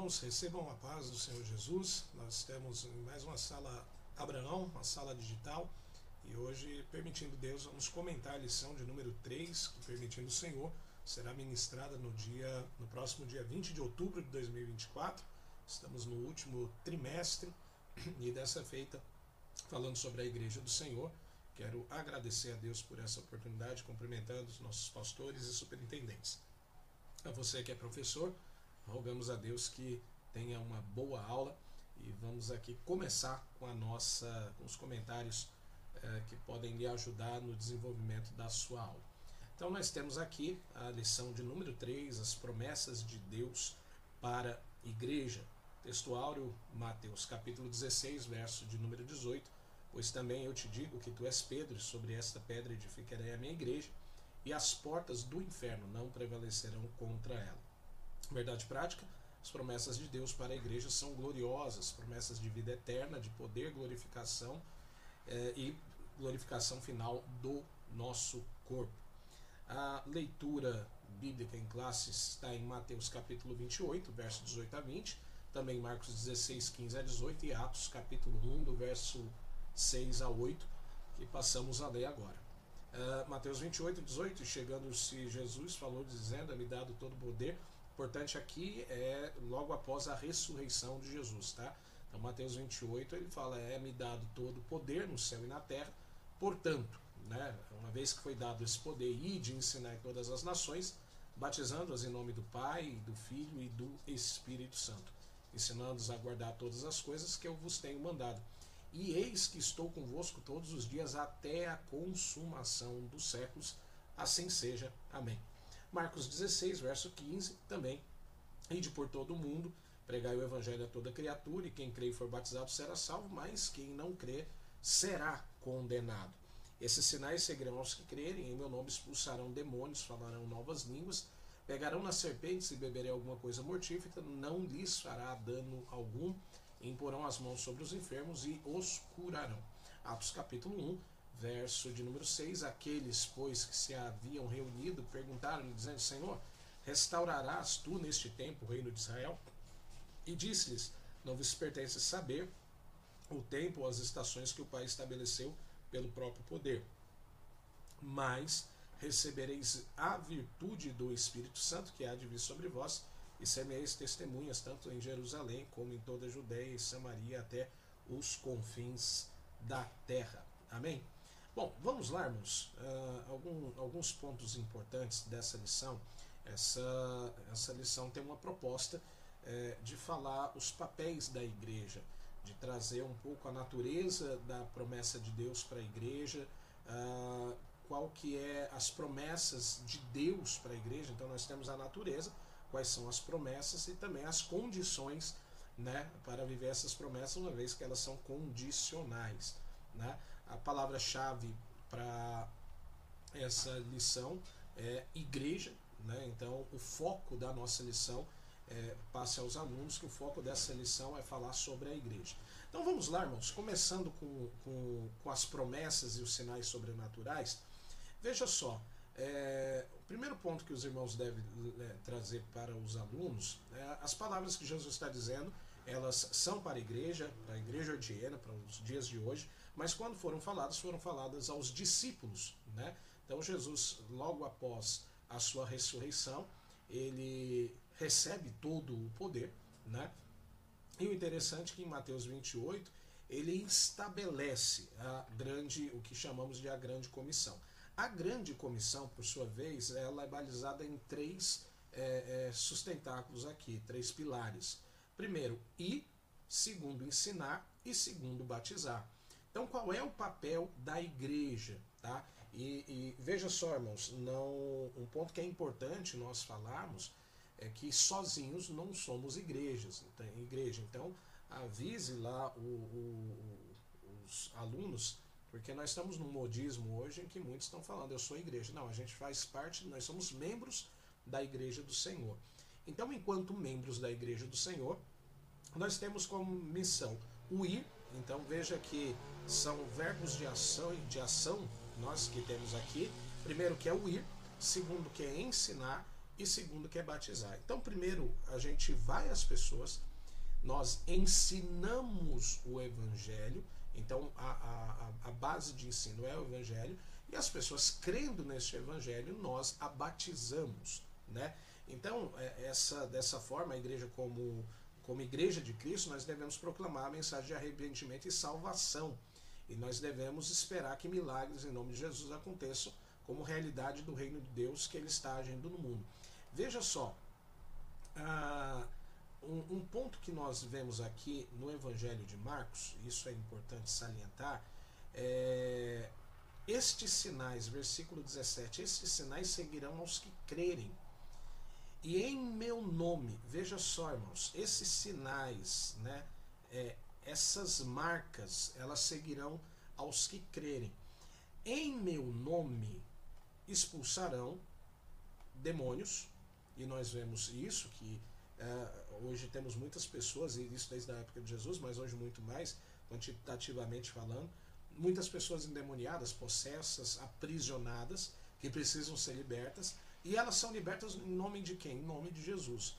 irmãos, recebam a paz do Senhor Jesus. Nós temos mais uma sala Abraão, uma sala digital, e hoje, permitindo Deus, vamos comentar a lição de número 3, que, permitindo o Senhor, será ministrada no próximo dia 20 de outubro de 2024. Estamos no último trimestre e dessa feita, falando sobre a Igreja do Senhor. Quero agradecer a Deus por essa oportunidade, cumprimentando os nossos pastores e superintendentes. A você que é professor, rogamos a Deus que tenha uma boa aula e vamos aqui começar com os comentários que podem lhe ajudar no desenvolvimento da sua aula. Então nós temos aqui a lição de número 3, as promessas de Deus para a igreja. Texto áureo, Mateus capítulo 16, verso de número 18. Pois também eu te digo que tu és Pedro, e sobre esta pedra edificarei a minha igreja, e as portas do inferno não prevalecerão contra ela. Verdade prática, as promessas de Deus para a igreja são gloriosas, promessas de vida eterna, de poder, glorificação e glorificação final do nosso corpo. A leitura bíblica em classe está em Mateus capítulo 28, verso 18 a 20, também Marcos 16, 15 a 18 e Atos capítulo 1, do verso 6 a 8, que passamos a ler agora. Mateus 28, 18, chegando-se Jesus, falou dizendo, é-me dado todo o poder. Importante aqui é logo após a ressurreição de Jesus, tá? Então Mateus 28, ele fala, é-me dado todo o poder no céu e na terra, portanto, né, uma vez que foi dado esse poder, ide ensinar em todas as nações, batizando-as em nome do Pai, do Filho e do Espírito Santo, ensinando-os a guardar todas as coisas que eu vos tenho mandado. E eis que estou convosco todos os dias até a consumação dos séculos, assim seja. Amém. Marcos 16, verso 15, também, ide por todo o mundo, pregai o evangelho a toda criatura, e quem crê e for batizado será salvo, mas quem não crê será condenado. Esses sinais seguirão aos que crerem, em meu nome expulsarão demônios, falarão novas línguas, pegarão nas serpentes e beberem alguma coisa mortífera, não lhes fará dano algum, imporão as mãos sobre os enfermos e os curarão. Atos capítulo 1, verso de número 6, aqueles, pois, que se haviam reunido, perguntaram-lhe, dizendo, Senhor, restaurarás tu neste tempo o reino de Israel? E disse-lhes, não vos pertence saber o tempo ou as estações que o Pai estabeleceu pelo próprio poder, mas recebereis a virtude do Espírito Santo, que há de vir sobre vós, e semeis testemunhas, tanto em Jerusalém, como em toda a Judeia e Samaria, até os confins da terra. Amém? Bom, vamos lá, irmãos, alguns pontos importantes dessa lição. Essa lição tem uma proposta de falar os papéis da igreja, de trazer um pouco a natureza da promessa de Deus para a igreja, qual que é as promessas de Deus para a igreja. Então nós temos a natureza, quais são as promessas e também as condições, né, para viver essas promessas, uma vez que elas são condicionais, né? A palavra-chave para essa lição é igreja, né? Então o foco da nossa lição passe aos alunos que o foco dessa lição é falar sobre a igreja. Então vamos lá, irmãos, começando com as promessas e os sinais sobrenaturais. Veja só, o primeiro ponto que os irmãos devem trazer para os alunos, as palavras que Jesus está dizendo, elas são para a igreja ordiana, para os dias de hoje, mas quando foram faladas aos discípulos, né? Então Jesus, logo após a sua ressurreição, ele recebe todo o poder, né? E o interessante é que em Mateus 28, ele estabelece o que chamamos de a grande comissão. A grande comissão, por sua vez, ela é balizada em três sustentáculos aqui, três pilares. Primeiro, ir. Segundo, ensinar. E segundo, batizar. Então, qual é o papel da igreja? Tá? E veja só, irmãos, um ponto que é importante nós falarmos é que sozinhos não somos igreja. Então, avise lá os alunos, porque nós estamos num modismo hoje em que muitos estão falando, eu sou igreja. Não, a gente faz parte, nós somos membros da igreja do Senhor. Então, enquanto membros da igreja do Senhor, nós temos como missão o ir. Então veja que são verbos de ação nós que temos aqui. Primeiro que é o ir, segundo que é ensinar e segundo, que é batizar. Então, primeiro, a gente vai às pessoas, nós ensinamos o Evangelho, então a base de ensino é o Evangelho, e as pessoas crendo nesse Evangelho, nós a batizamos, né? Então, dessa forma, a igreja como igreja de Cristo, nós devemos proclamar a mensagem de arrependimento e salvação, e nós devemos esperar que milagres em nome de Jesus aconteçam como realidade do reino de Deus que ele está agindo no mundo. Veja só, um ponto que nós vemos aqui no Evangelho de Marcos, isso é importante salientar, estes sinais, versículo 17, estes sinais seguirão aos que crerem. E em meu nome, veja só, irmãos, esses sinais, né, essas marcas, elas seguirão aos que crerem. Em meu nome expulsarão demônios, e nós vemos isso, que hoje temos muitas pessoas, e isso desde a época de Jesus, mas hoje muito mais, quantitativamente falando, muitas pessoas endemoniadas, possessas, aprisionadas, que precisam ser libertas, e elas são libertas em nome de quem? Em nome de Jesus.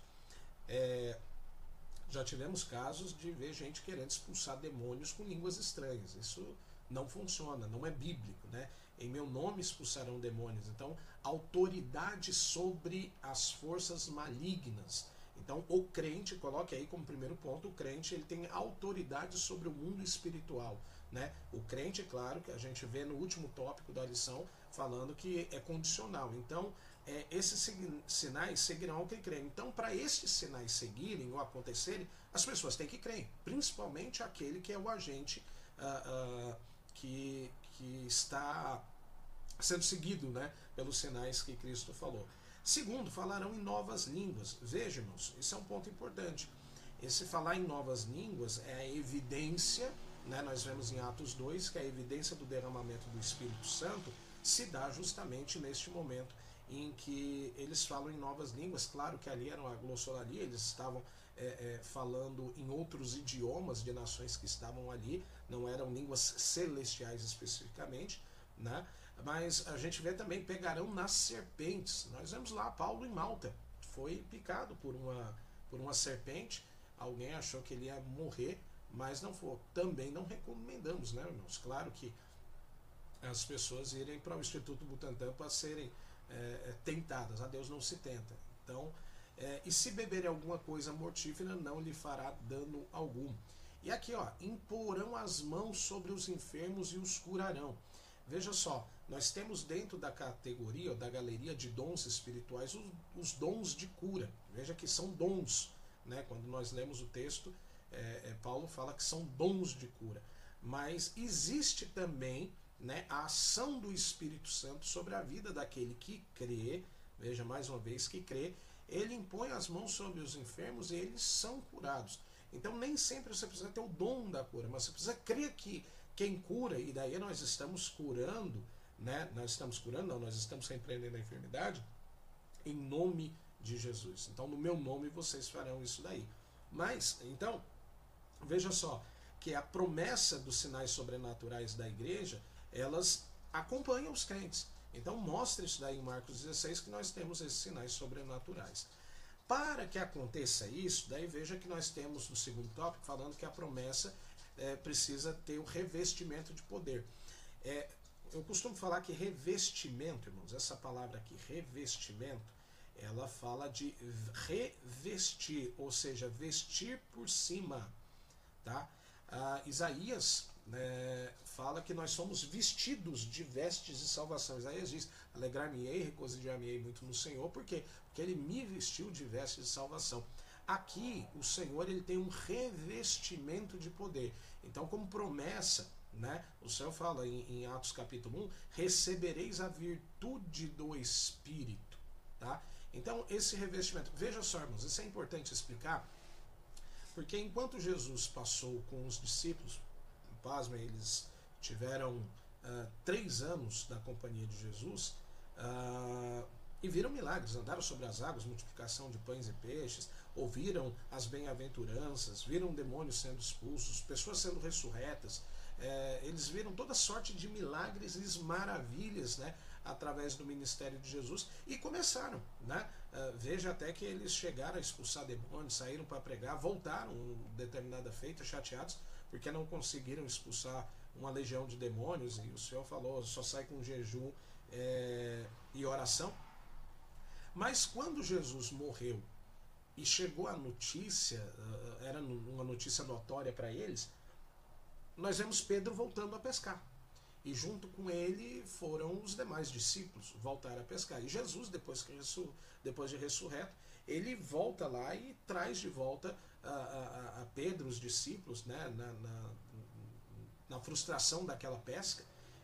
Já tivemos casos de ver gente querendo expulsar demônios com línguas estranhas. Isso não funciona, não é bíblico, né? Em meu nome expulsarão demônios. Então, autoridade sobre as forças malignas. Então, o crente, coloque aí como primeiro ponto, o crente ele tem autoridade sobre o mundo espiritual, né? O crente, claro, que a gente vê no último tópico da lição, falando que é condicional. Então, esses sinais seguirão ao que crê. Então, para esses sinais seguirem ou acontecerem, as pessoas têm que crer, principalmente aquele que é o agente que está sendo seguido, né, pelos sinais que Cristo falou. Segundo, falarão em novas línguas. Vejam, irmãos, isso é um ponto importante. Esse falar em novas línguas é a evidência, né, nós vemos em Atos 2, que a evidência do derramamento do Espírito Santo se dá justamente neste momento em que eles falam em novas línguas. Claro que ali era uma glossolalia, eles estavam falando em outros idiomas de nações que estavam ali, não eram línguas celestiais especificamente, né? Mas a gente vê também, pegarão nas serpentes. Nós vemos lá Paulo em Malta, foi picado por uma serpente, alguém achou que ele ia morrer, mas não foi. Também não recomendamos, né, irmãos? Claro que as pessoas irem para o Instituto Butantan para serem tentadas. A Deus não se tenta. Então, e se beberem alguma coisa mortífera, não lhe fará dano algum. E aqui, ó, imporão as mãos sobre os enfermos e os curarão. Veja só, nós temos dentro da categoria, da galeria de dons espirituais, os dons de cura. Veja que são dons, né? Quando nós lemos o texto, Paulo fala que são dons de cura. Mas existe também, né, a ação do Espírito Santo sobre a vida daquele que crê. Veja mais uma vez, que crê, ele impõe as mãos sobre os enfermos e eles são curados. Então nem sempre você precisa ter o dom da cura, mas você precisa crer que quem cura, e daí nós estamos curando, né? Nós estamos repreendendo a enfermidade em nome de Jesus. Então no meu nome vocês farão isso daí. Mas, então, veja só, que a promessa dos sinais sobrenaturais da igreja, elas acompanham os crentes. Então mostra isso daí em Marcos 16, que nós temos esses sinais sobrenaturais. Para que aconteça isso, daí veja que nós temos no segundo tópico, falando que a promessa precisa ter o revestimento de poder. Eu costumo falar que revestimento, irmãos, essa palavra aqui, revestimento, ela fala de revestir, ou seja, vestir por cima. Tá? Isaías fala que nós somos vestidos de vestes de salvação. Isaías diz: alegrar-me-ei, regozijar-me-ei muito no Senhor. Por quê? Porque ele me vestiu de vestes de salvação. Aqui o Senhor ele tem um revestimento de poder. Então, como promessa, né, o Senhor fala em Atos capítulo 1, recebereis a virtude do Espírito. Tá? Então esse revestimento, veja só, irmãos, isso é importante explicar, porque enquanto Jesus passou com os discípulos, pasmem, eles tiveram 3 anos na companhia de Jesus, e viram milagres, andaram sobre as águas, multiplicação de pães e peixes, ouviram as bem-aventuranças, viram demônios sendo expulsos, pessoas sendo ressurretas, eles viram toda sorte de milagres e maravilhas, né, através do ministério de Jesus, e começaram, né? Veja até que eles chegaram a expulsar demônios, saíram para pregar, voltaram determinada feita, chateados, porque não conseguiram expulsar uma legião de demônios, e o Senhor falou, só sai com jejum e oração. Mas quando Jesus morreu e chegou a notícia, era uma notícia notória para eles, nós vemos Pedro voltando a pescar. E junto com ele foram os demais discípulos voltar a pescar. E Jesus, depois de ressurreto, ele volta lá e traz de volta a Pedro, os discípulos, né, na frustração daquela pesca.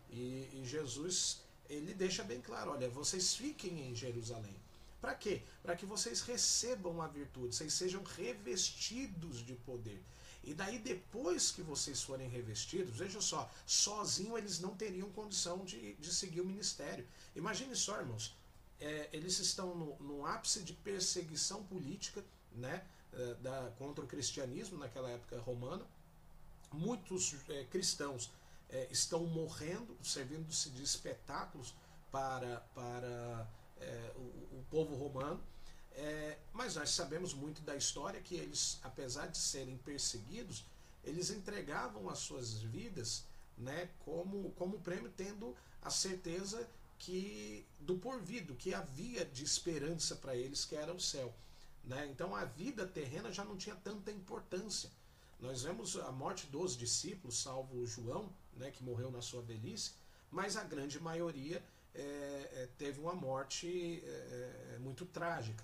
E Jesus, ele deixa bem claro, olha, vocês fiquem em Jerusalém. Para quê? Para que vocês recebam a virtude, vocês sejam revestidos de poder. E daí, depois que vocês forem revestidos, veja só, sozinho eles não teriam condição de seguir o ministério. Imagine só, irmãos, eles estão no ápice de perseguição política, né, contra o cristianismo naquela época romana. Muitos cristãos estão morrendo, servindo-se de espetáculos para o povo romano. Mas nós sabemos muito da história que eles, apesar de serem perseguidos, eles entregavam as suas vidas, né, como prêmio, tendo a certeza do porvir, do que havia de esperança para eles, que era o céu, né? Então a vida terrena já não tinha tanta importância. Nós vemos a morte dos discípulos, salvo João, né, que morreu na sua velhice, mas a grande maioria teve uma morte muito trágica.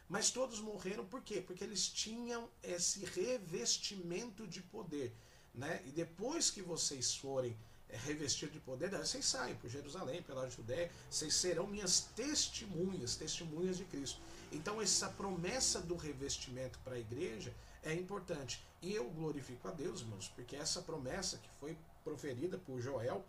Mas todos morreram por quê? Porque eles tinham esse revestimento de poder, né? E depois que vocês forem revestidos de poder, daí vocês saem por Jerusalém, pela Judéia, vocês serão minhas testemunhas de Cristo. Então essa promessa do revestimento para a igreja é importante. E eu glorifico a Deus, irmãos, porque essa promessa que foi proferida por Joel,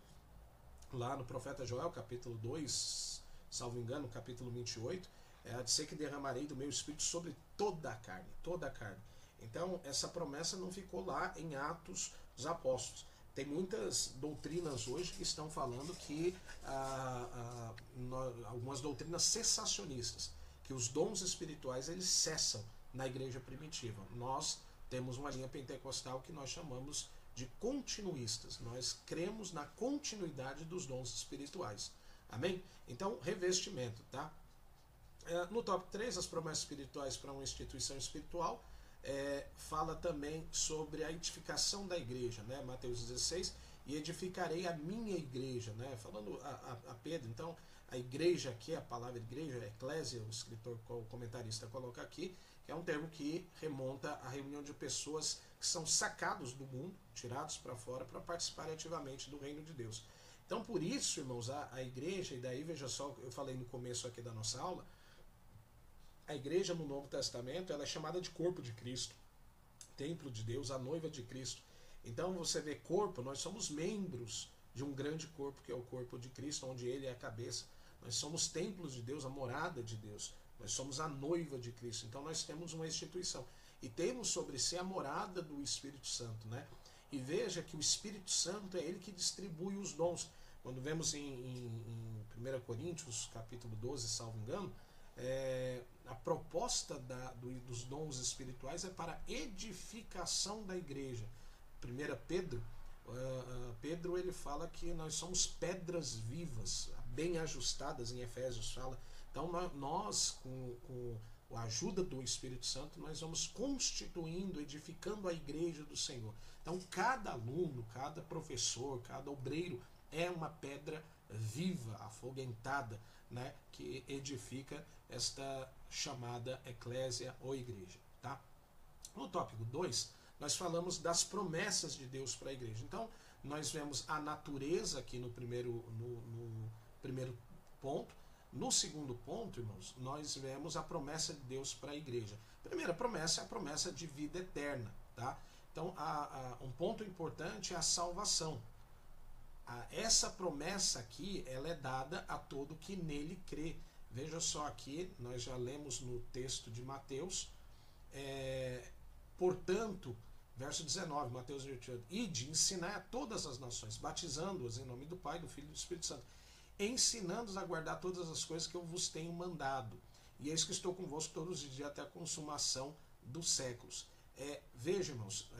lá no profeta Joel, capítulo 2, salvo engano, capítulo 28, a de ser que derramarei do meu espírito sobre toda a carne, toda a carne. Então, essa promessa não ficou lá em Atos dos Apóstolos. Tem muitas doutrinas hoje que estão falando que algumas doutrinas cessacionistas, que os dons espirituais eles cessam na igreja primitiva. Nós temos uma linha pentecostal que nós chamamos de continuistas. Nós cremos na continuidade dos dons espirituais. Amém? Então, revestimento, tá? No top 3, as promessas espirituais para uma instituição espiritual, fala também sobre a edificação da igreja, né? Mateus 16, e edificarei a minha igreja, né? Falando a Pedro. Então, a igreja aqui, a palavra igreja, eclésia, o comentarista coloca aqui, que é um termo que remonta à reunião de pessoas que são sacados do mundo, tirados para fora, para participarem ativamente do reino de Deus. Então, por isso, irmãos, a igreja, e daí veja só, eu falei no começo aqui da nossa aula, a igreja no Novo Testamento ela é chamada de corpo de Cristo, templo de Deus, a noiva de Cristo. Então você vê corpo, nós somos membros de um grande corpo que é o corpo de Cristo, onde ele é a cabeça. Nós somos templos de Deus, a morada de Deus. Nós somos a noiva de Cristo. Então nós temos uma instituição e temos sobre si a morada do Espírito Santo, né? E veja que o Espírito Santo é ele que distribui os dons. Quando vemos em 1 Coríntios, capítulo 12, salvo engano, a proposta dos dons espirituais é para edificação da igreja. 1 Pedro, Pedro ele fala que nós somos pedras vivas, bem ajustadas, em Efésios fala. Então nós, com a ajuda do Espírito Santo, nós vamos constituindo, edificando a igreja do Senhor. Então cada aluno, cada professor, cada obreiro é uma pedra viva, afoguentada, né, que edifica esta chamada eclésia ou igreja. Tá? No tópico 2, nós falamos das promessas de Deus para a igreja. Então, nós vemos a natureza aqui no primeiro ponto. No segundo ponto, irmãos, nós vemos a promessa de Deus para a igreja. A primeira promessa é a promessa de vida eterna. Tá? Então, um ponto importante é a salvação. Essa promessa aqui, ela é dada a todo que nele crê. Veja só aqui, nós já lemos no texto de Mateus, portanto, verso 19, Mateus 28, ide, ensinar a todas as nações, batizando-as em nome do Pai, do Filho e do Espírito Santo, ensinando-os a guardar todas as coisas que eu vos tenho mandado. E eis que estou convosco todos os dias até a consumação dos séculos. Veja, irmãos,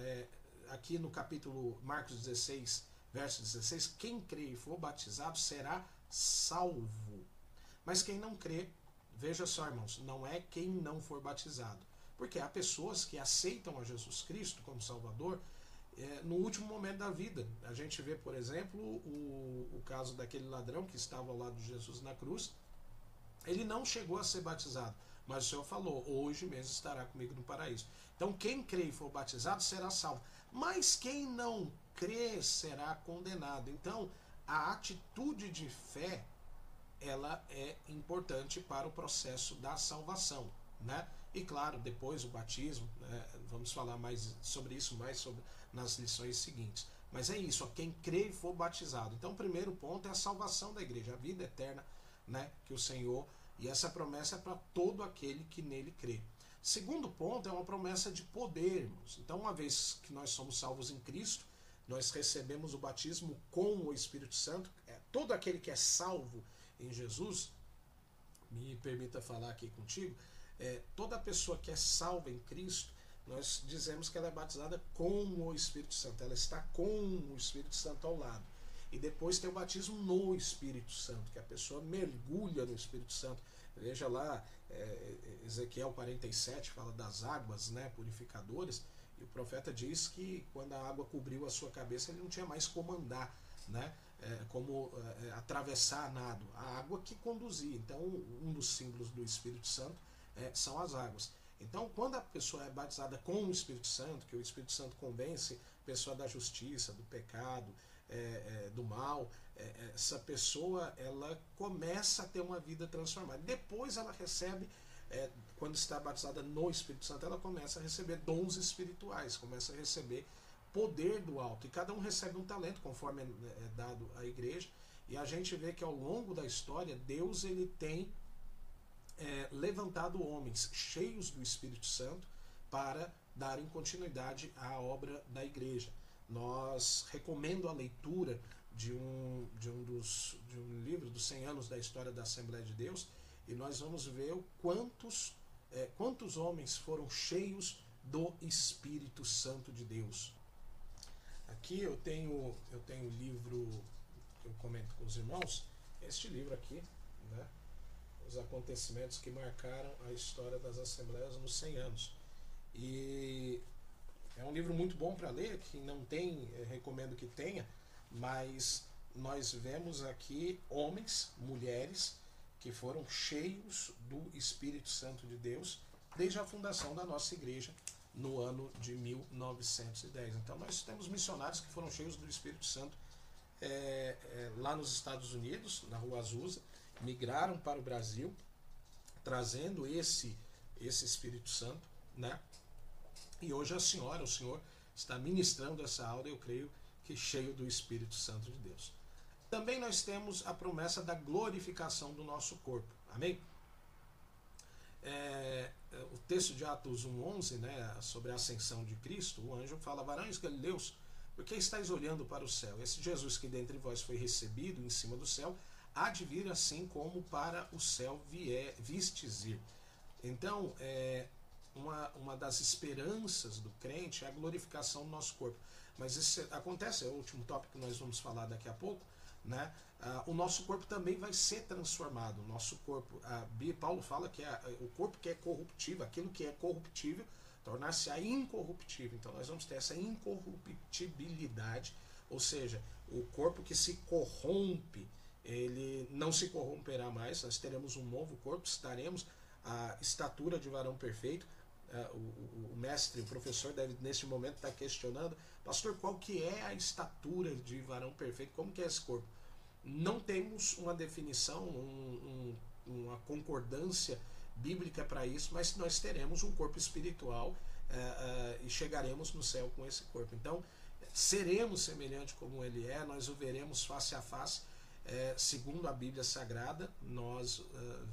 aqui no capítulo Marcos 16, verso 16, quem crê e for batizado será salvo. Mas quem não crê, veja só, irmãos, não é quem não for batizado. Porque há pessoas que aceitam a Jesus Cristo como Salvador no último momento da vida. A gente vê, por exemplo, o caso daquele ladrão que estava ao lado de Jesus na cruz. Ele não chegou a ser batizado, mas o Senhor falou, hoje mesmo estará comigo no paraíso. Então quem crê e for batizado será salvo, mas quem não crê será condenado. Então a atitude de fé, ela é importante para o processo da salvação, né? E claro, depois o batismo, né? Vamos falar mais sobre isso nas lições seguintes. Mas é isso, quem crê e for batizado. Então o primeiro ponto é a salvação da igreja, a vida eterna, né, que o Senhor, e essa promessa é para todo aquele que nele crê. Segundo ponto é uma promessa de poder, irmãos. Então, uma vez que nós somos salvos em Cristo, nós recebemos o batismo com o Espírito Santo. Todo aquele que é salvo em Jesus, me permita falar aqui contigo, toda pessoa que é salva em Cristo, nós dizemos que ela é batizada com o Espírito Santo, ela está com o Espírito Santo ao lado. E depois tem o batismo no Espírito Santo, que a pessoa mergulha no Espírito Santo. Veja lá, Ezequiel 47 fala das águas, né, purificadoras, e o profeta diz que quando a água cobriu a sua cabeça, ele não tinha mais como andar, né, atravessar nado. A água que conduzia. Então, um dos símbolos do Espírito Santo são as águas. Então, quando a pessoa é batizada com o Espírito Santo, que o Espírito Santo convence a pessoa da justiça, do pecado, do mal, essa pessoa ela começa a ter uma vida transformada. Depois ela recebe, quando está batizada no Espírito Santo, ela começa a receber dons espirituais, começa a receber poder do alto. E cada um recebe um talento, conforme é dado à igreja. E a gente vê que ao longo da história, Deus ele tem levantado homens cheios do Espírito Santo para darem continuidade à obra da igreja. Nós recomendo a leitura de um livro dos 100 anos da história da Assembleia de Deus, e nós vamos ver quantos homens foram cheios do Espírito Santo de Deus. Aqui eu tenho um livro que eu comento com os irmãos, este livro aqui, né? Os acontecimentos que marcaram a história das Assembleias nos 100 anos. E é um livro muito bom para ler, que não tem, recomendo que tenha, mas nós vemos aqui homens, mulheres, que foram cheios do Espírito Santo de Deus desde a fundação da nossa igreja no ano de 1910. Então nós temos missionários que foram cheios do Espírito Santo lá nos Estados Unidos, na Rua Azusa, migraram para o Brasil, trazendo esse Espírito Santo, né? E hoje o Senhor está ministrando essa aula, eu creio que cheio do Espírito Santo de Deus. Também nós temos a promessa da glorificação do nosso corpo. Amém? O texto de Atos 1:11, né, sobre a ascensão de Cristo, o anjo fala: varões galileus, por que estáis olhando para o céu? Esse Jesus que dentre vós foi recebido em cima do céu, há de vir assim como para o céu vistes ir. Então, uma das esperanças do crente é a glorificação do nosso corpo. Mas isso acontece, é o último tópico que nós vamos falar daqui a pouco, né? O nosso corpo também vai ser transformado. O nosso corpo, Paulo fala que o corpo que é corruptível, aquilo que é corruptível, tornar-se-á incorruptível. Então nós vamos ter essa incorruptibilidade, ou seja, o corpo que se corrompe, ele não se corromperá mais. Nós teremos um novo corpo, estaremos a estatura de varão perfeito. O mestre, o professor deve neste momento estar questionando: pastor, qual que é a estatura de varão perfeito? Como que é esse corpo? Não temos uma definição, uma concordância bíblica para isso, mas nós teremos um corpo espiritual e chegaremos no céu com esse corpo. Então seremos semelhante como ele é, nós o veremos face a face. Segundo a Bíblia Sagrada, nós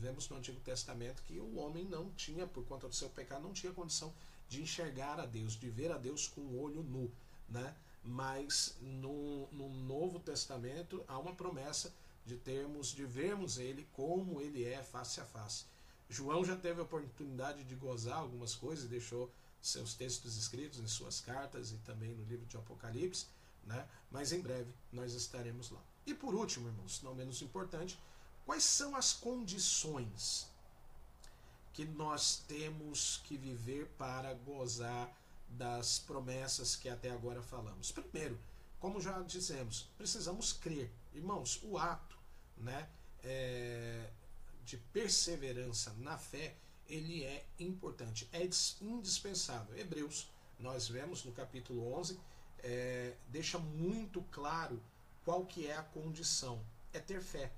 vemos no Antigo Testamento que o homem não tinha, por conta do seu pecado, não tinha condição de enxergar a Deus, de ver a Deus com o olho nu, né? Mas no Novo Testamento há uma promessa de vermos ele como ele é face a face. João já teve a oportunidade de gozar algumas coisas e deixou seus textos escritos em suas cartas e também no livro de Apocalipse, né? Mas em breve nós estaremos lá. E por último, irmãos, não menos importante, quais são as condições que nós temos que viver para gozar das promessas que até agora falamos? Primeiro, como já dissemos, precisamos crer. Irmãos, o ato, né, de perseverança na fé, ele é importante, é indispensável. Hebreus, nós vemos no capítulo 11, deixa muito claro qual que é a condição, é ter fé.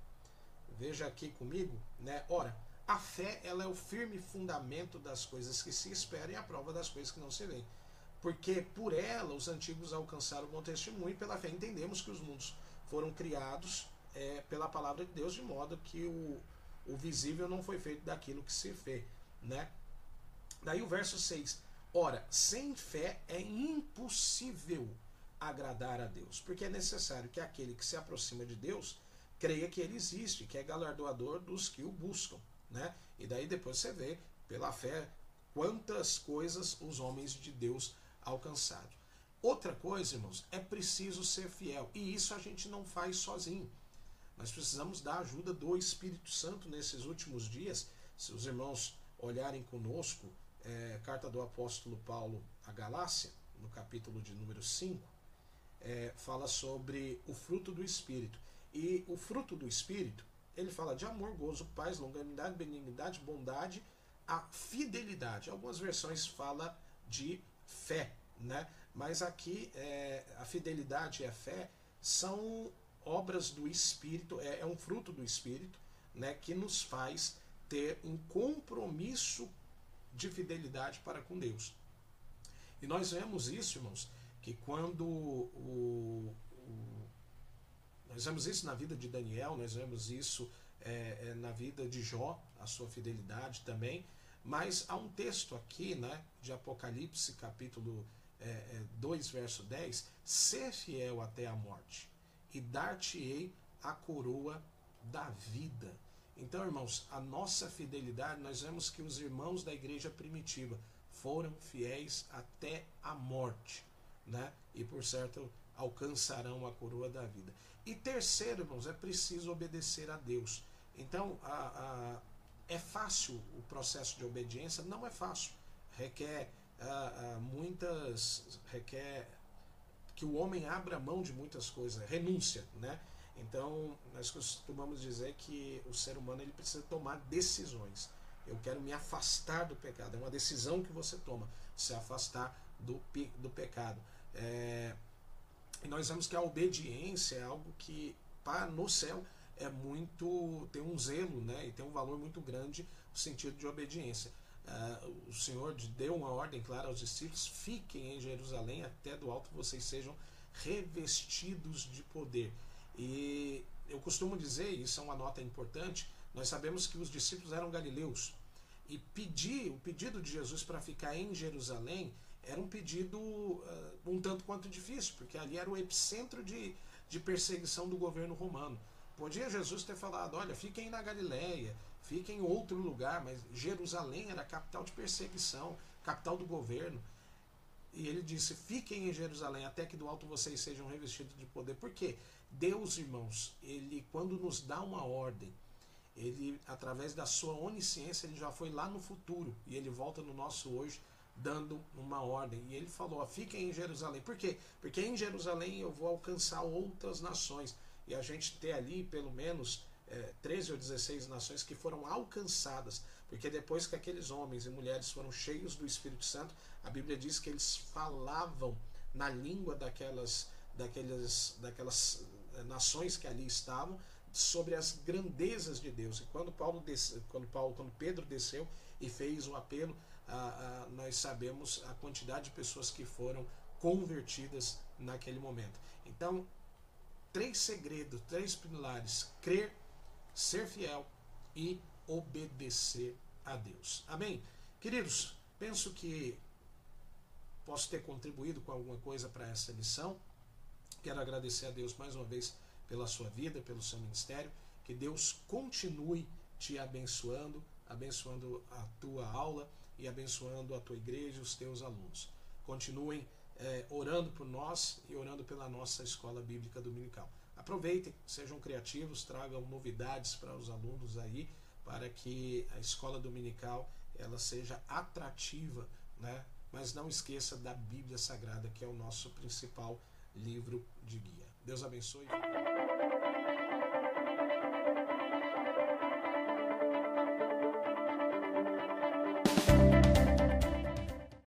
Veja aqui comigo, né? Ora, a fé, ela é o firme fundamento das coisas que se esperam e a prova das coisas que não se veem. Porque por ela os antigos alcançaram o bom testemunho, e pela fé entendemos que os mundos foram criados pela palavra de Deus, de modo que o visível não foi feito daquilo que se vê, né? Daí o verso 6. Ora, sem fé é impossível agradar a Deus, porque é necessário que aquele que se aproxima de Deus creia que ele existe, que é galardoador dos que o buscam, né? E daí depois você vê, pela fé, quantas coisas os homens de Deus alcançaram. Outra coisa, irmãos, é preciso ser fiel, e isso a gente não faz sozinho. Nós precisamos da ajuda do Espírito Santo nesses últimos dias. Se os irmãos olharem conosco, carta do apóstolo Paulo à Galácia, no capítulo de número 5, fala sobre o fruto do Espírito. E o fruto do Espírito, ele fala de amor, gozo, paz, longanimidade, benignidade, bondade, a fidelidade. Algumas versões falam de fé, né? Mas aqui a fidelidade e a fé são obras do Espírito, é um fruto do Espírito, né, que nos faz ter um compromisso de fidelidade para com Deus. E nós vemos isso, irmãos, que quando nós vemos isso na vida de Daniel, nós vemos isso na vida de Jó, a sua fidelidade também, mas há um texto aqui, né, de Apocalipse, capítulo 2, verso 10, ser fiel até a morte, e dar-te-ei a coroa da vida. Então, irmãos, a nossa fidelidade, nós vemos que os irmãos da igreja primitiva foram fiéis até a morte, né? E por certo alcançarão a coroa da vida. E terceiro, irmãos, é preciso obedecer a Deus. Então, é fácil o processo de obediência? Não é fácil. Requer requer que o homem abra mão de muitas coisas, renúncia, né? Então, nós costumamos dizer que o ser humano ele precisa tomar decisões. Eu quero me afastar do pecado. É uma decisão que você toma, se afastar do pecado. E nós vemos que a obediência é algo que no céu tem um zelo, né? E tem um valor muito grande no sentido de obediência. O Senhor deu uma ordem clara aos discípulos: fiquem em Jerusalém até do alto vocês sejam revestidos de poder. E eu costumo dizer, isso é uma nota importante, nós sabemos que os discípulos eram galileus, e o pedido de Jesus para ficar em Jerusalém era um pedido um tanto quanto difícil, porque ali era o epicentro de perseguição do governo romano. Podia Jesus ter falado: olha, fiquem na Galileia, fiquem em outro lugar, mas Jerusalém era a capital de perseguição, capital do governo. E ele disse: fiquem em Jerusalém até que do alto vocês sejam revestidos de poder. Por quê? Deus, irmãos, ele quando nos dá uma ordem, ele, através da sua onisciência, ele já foi lá no futuro e ele volta no nosso hoje dando uma ordem. E ele falou: fiquem em Jerusalém. Por quê? Porque em Jerusalém eu vou alcançar outras nações. E a gente tem ali pelo menos 13 ou 16 nações que foram alcançadas, porque depois que aqueles homens e mulheres foram cheios do Espírito Santo, a Bíblia diz que eles falavam na língua daquelas nações que ali estavam, sobre as grandezas de Deus. E quando Pedro desceu e fez o apelo, nós sabemos a quantidade de pessoas que foram convertidas naquele momento. Então, 3 segredos, 3 pilares: crer, ser fiel e obedecer a Deus. Amém? Queridos, penso que posso ter contribuído com alguma coisa para essa lição. Quero agradecer a Deus mais uma vez pela sua vida, pelo seu ministério. Que Deus continue te abençoando, abençoando a tua aula e abençoando a tua igreja e os teus alunos. Continuem orando por nós e orando pela nossa escola bíblica dominical. Aproveitem, sejam criativos, tragam novidades para os alunos aí, para que a escola dominical ela seja atrativa, né? Mas não esqueça da Bíblia Sagrada, que é o nosso principal livro de guia. Deus abençoe.